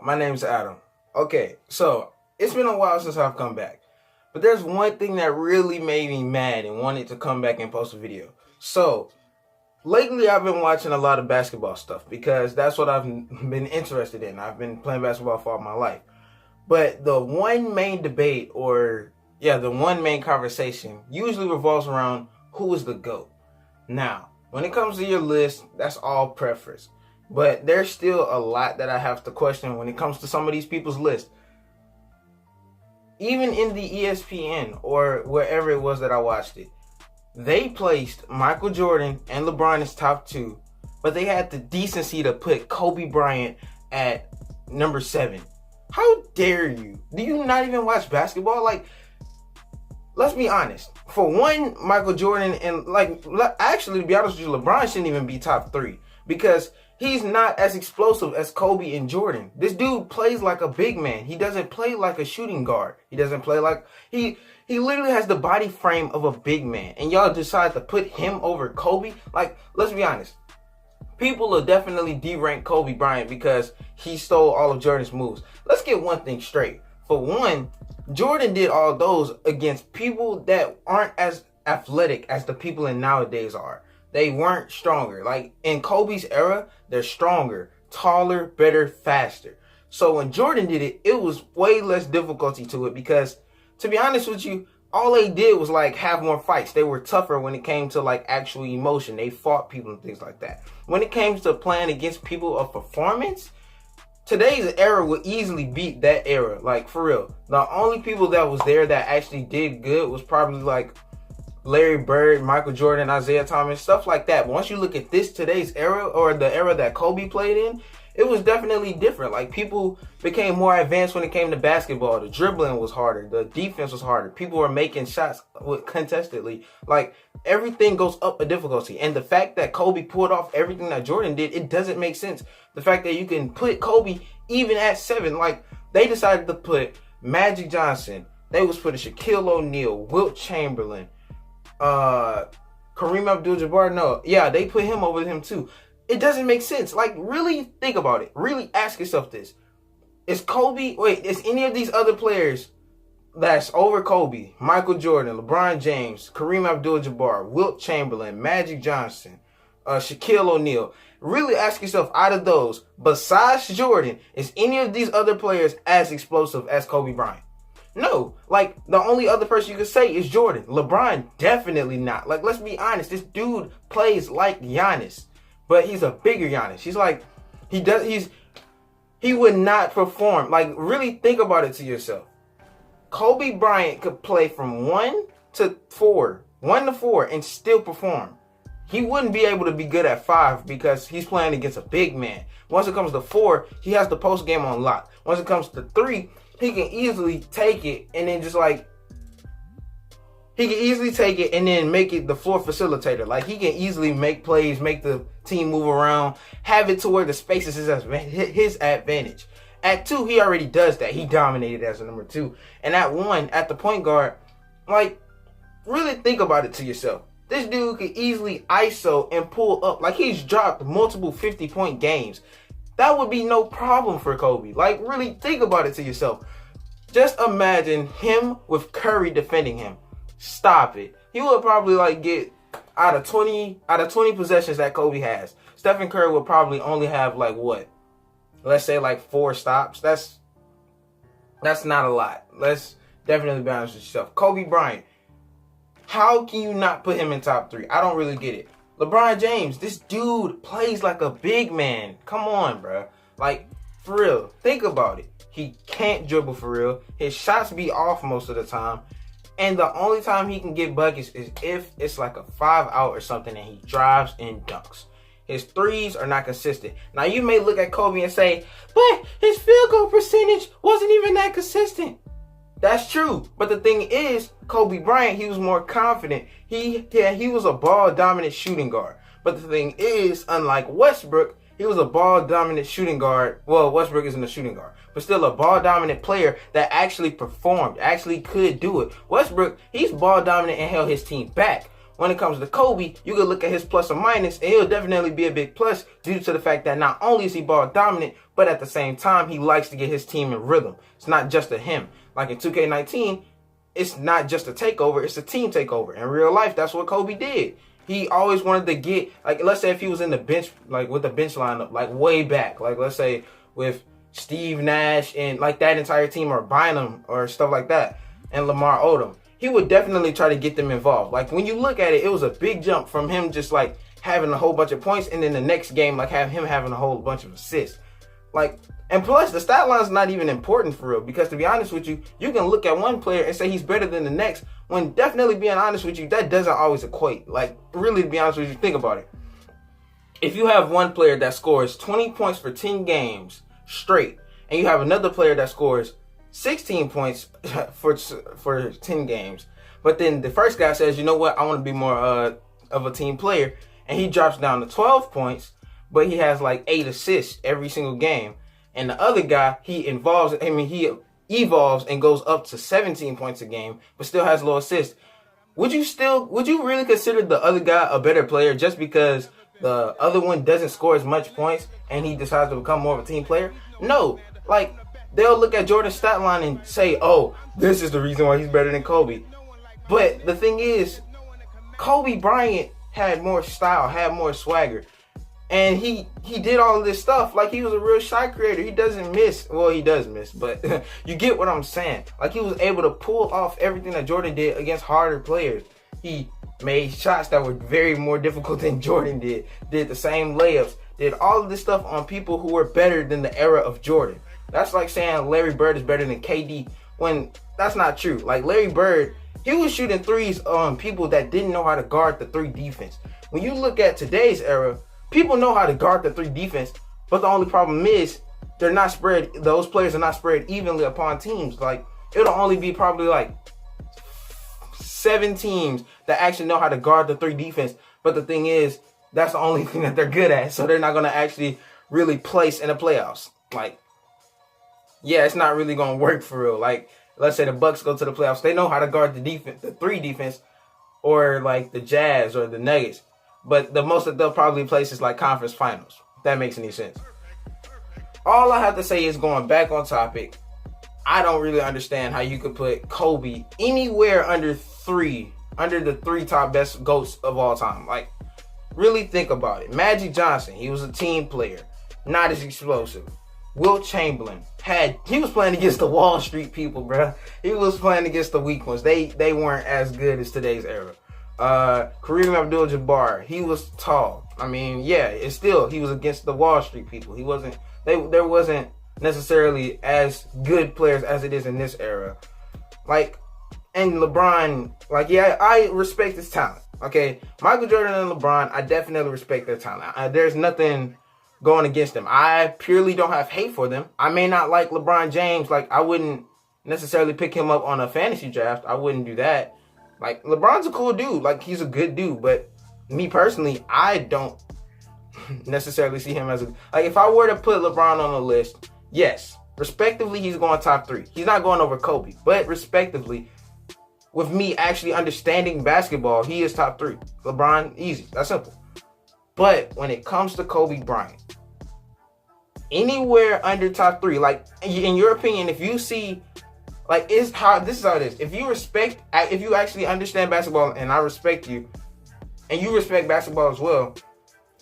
My name's Adam. Okay, so it's been a while since I've come back, but there's one thing that really made me mad and wanted to come back and post a video. So lately, I've been watching a lot of basketball stuff because that's what I've been interested in. I've been playing basketball for all my life. But the one main debate, the one main conversation usually revolves around who is the GOAT. Now, when it comes to your list, that's all preference. But there's still a lot that I have to question when it comes to some of these people's lists. Even in the ESPN or wherever it was that I watched it, they placed Michael Jordan and LeBron as top two, but they had the decency to put Kobe Bryant at number 7. How dare you? Do you not even watch basketball? Like, let's be honest. For one, Michael Jordan and actually, to be honest with you, LeBron shouldn't even be top 3 because he's not as explosive as Kobe and Jordan. This dude plays like a big man. He doesn't play like a shooting guard. He doesn't play like he literally has the body frame of a big man. And y'all decide to put him over Kobe? Like, let's be honest. People will definitely de-rank Kobe Bryant because he stole all of Jordan's moves. Let's get one thing straight. For one, Jordan did all those against people that aren't as athletic as the people in nowadays are. They weren't stronger. Like in Kobe's era, they're stronger, taller, better, faster. So when Jordan did it, it was way less difficulty to it because, to be honest with you, all they did was like have more fights. They were tougher when it came to like actual emotion. They fought people and things like that. When it came to playing against people of performance, today's era would easily beat that era. Like for real. The only people that was there that actually did good was probably like Larry Bird, Michael Jordan, Isaiah Thomas, stuff like that. But once you look at today's era or the era that Kobe played in, it was definitely different. Like people became more advanced when it came to basketball. The dribbling was harder. The defense was harder. People were making shots contestedly. Like everything goes up a difficulty. And the fact that Kobe pulled off everything that Jordan did, it doesn't make sense. The fact that you can put Kobe even at 7, like they decided to put Magic Johnson. They was putting Shaquille O'Neal, Wilt Chamberlain, Kareem Abdul-Jabbar. No, yeah, they put him over him too. It doesn't make sense. Like, really think about it. Really ask yourself this. Is any of these other players that's over Kobe, Michael Jordan, LeBron James, Kareem Abdul-Jabbar, Wilt Chamberlain, Magic Johnson, Shaquille O'Neal, really ask yourself, out of those, besides Jordan, is any of these other players as explosive as Kobe Bryant? No. Like, the only other person you could say is Jordan. LeBron, definitely not. Like, let's be honest. This dude plays like Giannis. But he's a bigger Giannis. He would not perform. Like, really think about it to yourself. Kobe Bryant could play from 1 to 4, and still perform. He wouldn't be able to be good at 5 because he's playing against a big man. Once it comes to 4, he has the post game on lock. Once it comes to 3, he can easily take it and then make it the floor facilitator. Like, he can easily make plays, make the team move around, have it to where the space is his advantage. At 2, he already does that. He dominated as a number 2. And at 1, at the point guard, like, really think about it to yourself. This dude could easily ISO and pull up. Like, he's dropped multiple 50-point games. That would be no problem for Kobe. Like, really think about it to yourself. Just imagine him with Curry defending him. Stop it. He would probably get out of 20 possessions that Kobe has. Stephen Curry would probably only have let's say 4 stops. That's not a lot. Let's definitely be honest with yourself. Kobe Bryant. How can you not put him in top 3? I don't really get it. LeBron James, this dude plays like a big man. Come on, bro. Like, for real. Think about it. He can't dribble for real. His shots be off most of the time. And the only time he can get buckets is if it's like a 5-out or something and he drives and dunks. His threes are not consistent. Now, you may look at Kobe and say, but his field goal percentage wasn't even that consistent. That's true. But the thing is, Kobe Bryant, he was more confident. He was a ball-dominant shooting guard. But the thing is, unlike Westbrook, he was a ball-dominant shooting guard. Well, Westbrook isn't a shooting guard, but still a ball-dominant player that actually performed, actually could do it. Westbrook, he's ball-dominant and held his team back. when it comes to Kobe, you can look at his plus or minus, and he'll definitely be a big plus due to the fact that not only is he ball dominant, but at the same time, he likes to get his team in rhythm. It's not just a him. Like in 2K19, it's not just a takeover, it's a team takeover. In real life, that's what Kobe did. He always wanted to get, like, let's say if he was in the bench, like with the bench lineup, like way back, like let's say with Steve Nash and like that entire team, or Bynum or stuff like that, and Lamar Odom, he would definitely try to get them involved. Like when you look at it, it was a big jump from him just like having a whole bunch of points, and then the next game like have him having a whole bunch of assists. Like, and plus the stat line's not even important for real, because to be honest with you, you can look at one player and say he's better than the next, when definitely being honest with you, that doesn't always equate. Like really, to be honest with you, think about it. If you have one player that scores 20 points for 10 games straight, and you have another player that scores 16 points for 10 games, but then the first guy says, you know what, I want to be more of a team player, and he drops down to 12 points, but he has like 8 assists every single game, and the other guy, he evolves and goes up to 17 points a game, but still has low assists. Would you really consider the other guy a better player just because the other one doesn't score as much points and he decides to become more of a team player? No. Like, they'll look at Jordan's stat line and say, oh, this is the reason why he's better than Kobe. But the thing is, Kobe Bryant had more style, had more swagger. And he did all of this stuff like he was a real shot creator. He doesn't miss. Well, he does miss, but you get what I'm saying. Like, he was able to pull off everything that Jordan did against harder players. He made shots that were very more difficult than Jordan did the same layups, did all of this stuff on people who were better than the era of Jordan. That's like saying Larry Bird is better than KD, when that's not true. Like, Larry Bird, he was shooting threes on people that didn't know how to guard the 3 defense. When you look at today's era, people know how to guard the 3 defense, but the only problem is they're not spread. Those players are not spread evenly upon teams. Like, it'll only be probably like 7 teams that actually know how to guard the 3 defense. But the thing is, that's the only thing that they're good at. So they're not going to actually really place in the playoffs. Like, yeah, it's not really going to work for real. Like, let's say the Bucks go to the playoffs. They know how to guard the defense, the 3 defense, or like the Jazz or the Nuggets. But the most that they'll probably place is like conference finals, if that makes any sense. All I have to say is, going back on topic, I don't really understand how you could put Kobe anywhere under the 3 top best GOATs of all time. Like, really think about it. Magic Johnson, he was a team player, not as explosive. Wilt Chamberlain he was playing against the Wall Street people, bro. He was playing against the weak ones. They weren't as good as today's era. Kareem Abdul-Jabbar, he was tall. I mean, yeah, he was against the Wall Street people. There wasn't necessarily as good players as it is in this era. Like, and LeBron, like, yeah, I respect his talent. Okay, Michael Jordan and LeBron, I definitely respect their talent. There's nothing going against them. I purely don't have hate for them. I may not like LeBron James. Like, I wouldn't necessarily pick him up on a fantasy draft. I wouldn't do that. Like, LeBron's a cool dude. Like, he's a good dude. But me personally, I don't necessarily see him as a... Like, if I were to put LeBron on a list, yes, respectively, he's going top 3. He's not going over Kobe. But respectively, with me actually understanding basketball, he is top 3. LeBron, easy. That's simple. But when it comes to Kobe Bryant, anywhere under top 3, like, in your opinion, if you see... Like, this is how it is. If you actually understand basketball, and I respect you, and you respect basketball as well,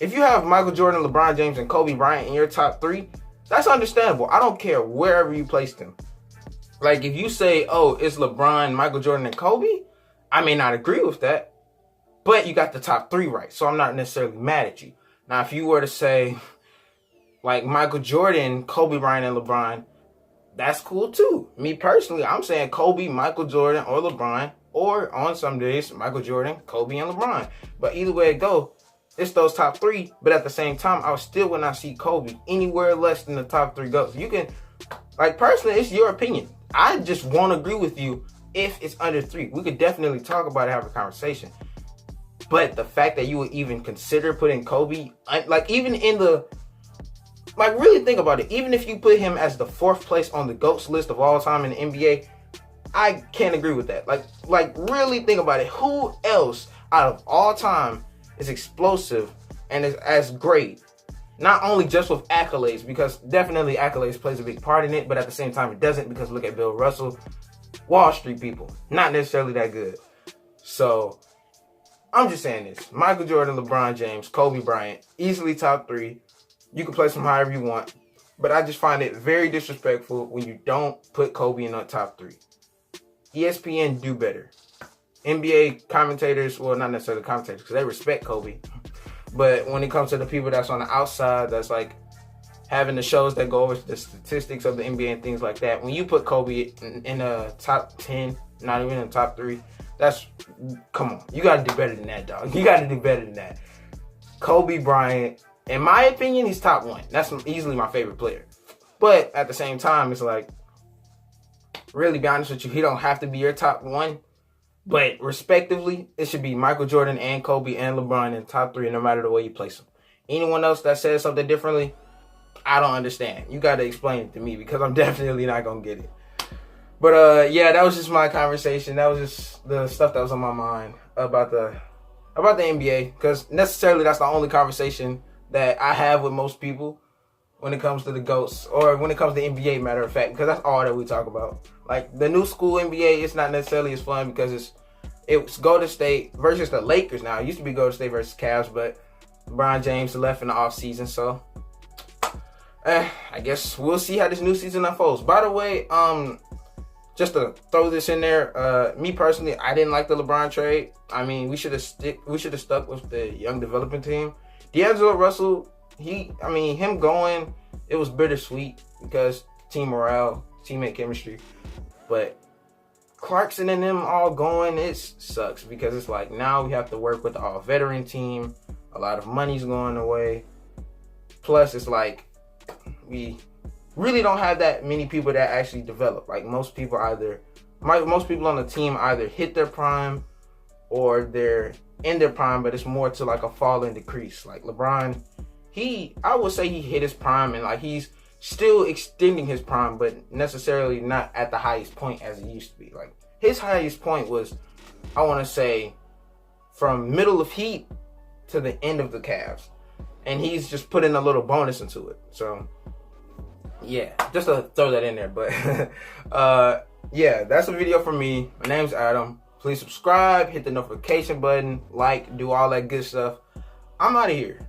if you have Michael Jordan, LeBron James, and Kobe Bryant in your top 3, that's understandable. I don't care wherever you place them. Like, if you say, oh, it's LeBron, Michael Jordan, and Kobe, I may not agree with that, but you got the top 3 right, so I'm not necessarily mad at you. Now, if you were to say, like, Michael Jordan, Kobe Bryant, and LeBron, that's cool too. Me personally, I'm saying Kobe, Michael Jordan, or LeBron, or on some days, Michael Jordan, Kobe, and LeBron. But either way it go, it's those top 3. But at the same time, I still would not see Kobe anywhere less than the top 3 goats. You can, like, personally, it's your opinion. I just won't agree with you if it's under 3. We could definitely talk about it, have a conversation. But the fact that you would even consider putting Kobe, like, even in the... Like, really think about it. Even if you put him as the 4th place on the GOATs list of all time in the NBA, I can't agree with that. Like, really think about it. Who else out of all time is explosive and is as great. Not only just with accolades, because definitely accolades plays a big part in it, but at the same time it doesn't, because look at Bill Russell. Wall Street people, not necessarily that good. So, I'm just saying this. Michael Jordan, LeBron James, Kobe Bryant, easily top 3. You can place them however you want. But I just find it very disrespectful when you don't put Kobe in the top 3. ESPN do better. NBA commentators, well, not necessarily commentators, because they respect Kobe. But when it comes to the people that's on the outside, that's like having the shows that go over the statistics of the NBA and things like that, when you put Kobe in the top 10, not even in the top 3, come on. You got to do better than that, dog. You got to do better than that. Kobe Bryant, in my opinion, he's top 1. That's easily my favorite player. But at the same time, it's like, really be honest with you, he don't have to be your top 1. But respectively, it should be Michael Jordan and Kobe and LeBron in top 3, no matter the way you place them. Anyone else that says something differently, I don't understand. You got to explain it to me, because I'm definitely not going to get it. But yeah, that was just my conversation. That was just the stuff that was on my mind about the NBA, because necessarily that's the only conversation that I have with most people when it comes to the GOATs, or when it comes to NBA, matter of fact, because that's all that we talk about. Like, the new school NBA, it's not necessarily as fun because it's Golden State versus the Lakers now. It used to be Golden State versus Cavs, but LeBron James left in the offseason, so I guess we'll see how this new season unfolds. By the way, just to throw this in there, me personally, I didn't like the LeBron trade. I mean, we should have stuck with the young development team. D'Angelo Russell, him going, it was bittersweet because team morale, teammate chemistry. But Clarkson and them all going, it sucks, because it's like now we have to work with the all-veteran team. A lot of money's going away. Plus, it's like we really don't have that many people that actually develop. Like, most people on the team either hit their prime or they're in their prime, but it's more to like a fall and decrease. Like LeBron, I would say he hit his prime, and like he's still extending his prime, but necessarily not at the highest point as it used to be. Like, his highest point was, I want to say, from middle of Heat to the end of the Cavs, and he's just putting a little bonus into it. So yeah, just to throw that in there. But yeah, that's a video for me. My name's Adam. Please subscribe, hit the notification button, like, do all that good stuff. I'm out of here.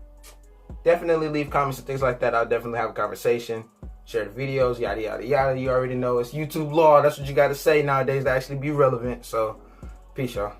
Definitely leave comments and things like that. I'll definitely have a conversation. Share the videos, yada, yada, yada. You already know it's YouTube law. That's what you got to say nowadays to actually be relevant. So, peace, y'all.